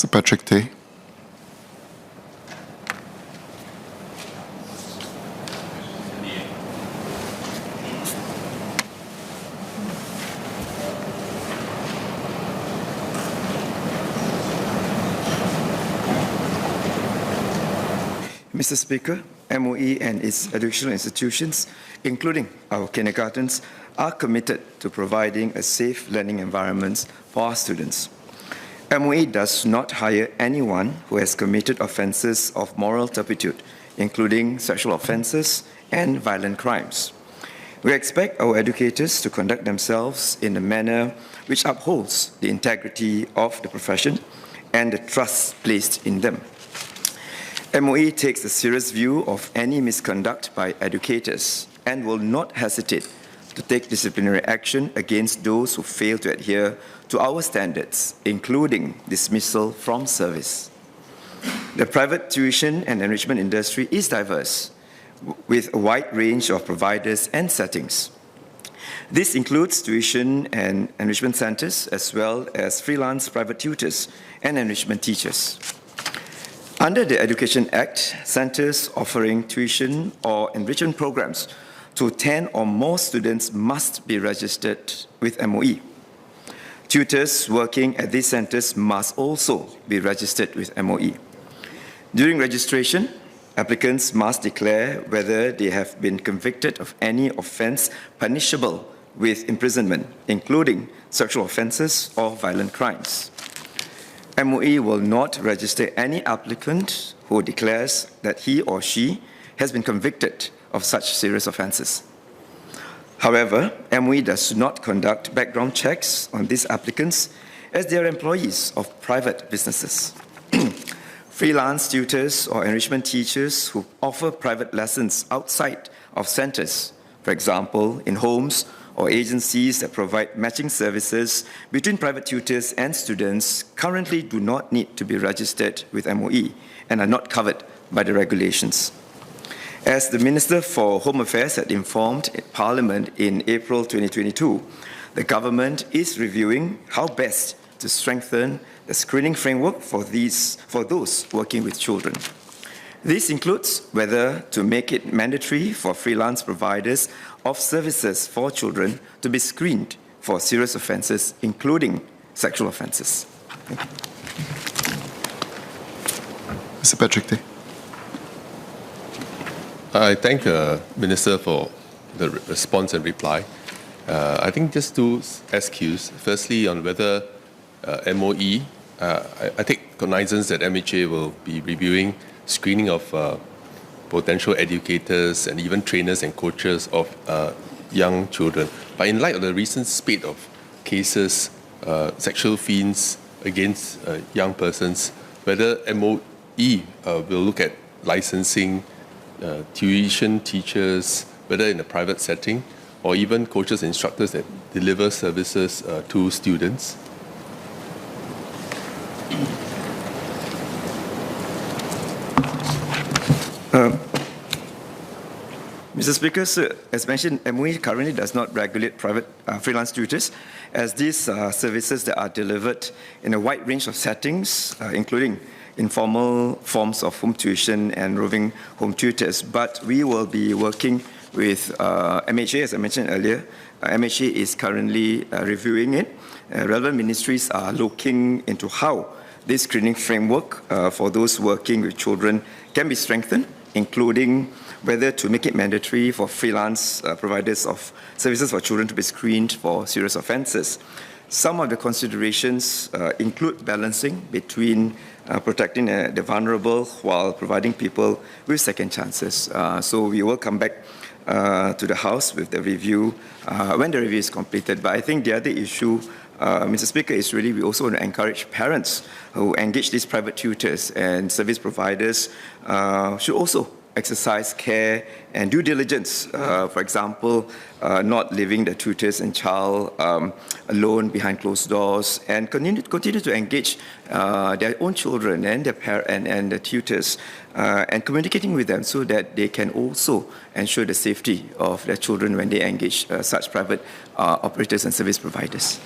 Mr. Patrick Tay. Mr. Speaker, MOE and its educational institutions, including our kindergartens, are committed to providing a safe learning environment for our students. MOE does not hire anyone who has committed offences of moral turpitude, including sexual offences and violent crimes. We expect our educators to conduct themselves in a manner which upholds the integrity of the profession and the trust placed in them. MOE takes a serious view of any misconduct by educators and will not hesitate to take disciplinary action against those who fail to adhere to our standards, including dismissal from service. The private tuition and enrichment industry is diverse, with a wide range of providers and settings. This includes tuition and enrichment centers, as well as freelance private tutors and enrichment teachers. Under the Education Act, centers offering tuition or enrichment programs to 10 or more students must be registered with MOE. Tutors working at these centers must also be registered with MOE. During registration, applicants must declare whether they have been convicted of any offense punishable with imprisonment, including sexual offenses or violent crimes. MOE will not register any applicant who declares that he or she has been convicted of such serious offences. However, MOE does not conduct background checks on these applicants as they are employees of private businesses. Freelance tutors or enrichment teachers who offer private lessons outside of centres, for example, in homes or agencies that provide matching services between private tutors and students, currently do not need to be registered with MOE and are not covered by the regulations. As the Minister for Home Affairs had informed Parliament in April 2022, the government is reviewing how best to strengthen the screening framework for those working with children. This includes whether to make it mandatory for freelance providers of services for children to be screened for serious offences, including sexual offences. Mr. Patrick Tay. I thank the Minister for the response and reply. I think just two SQs. Firstly, on whether MOE, I take cognizance that MHA will be reviewing screening of potential educators and even trainers and coaches of young children. But in light of the recent spate of cases, sexual offences against young persons, whether MOE will look at licensing tuition teachers, whether in a private setting, or even coaches and instructors that deliver services to students. Mr. Speaker, as mentioned, MOE currently does not regulate private freelance tutors, as these services that are delivered in a wide range of settings, including informal forms of home tuition and roving home tutors. But we will be working with MHA, as I mentioned earlier. MHA is currently reviewing it. Relevant ministries are looking into how this screening framework for those working with children can be strengthened, including whether to make it mandatory for freelance providers of services for children to be screened for serious offences. Some of the considerations include balancing between protecting the vulnerable while providing people with second chances. So we will come back to the House with the review when the review is completed. But I think the other issue, Mr. Speaker, is really we also want to encourage parents who engage these private tutors and service providers should also exercise care and due diligence. For example, not leaving the tutors and child alone behind closed doors, and continue to engage their own children and their and the tutors, and communicating with them so that they can also ensure the safety of their children when they engage such private operators and service providers.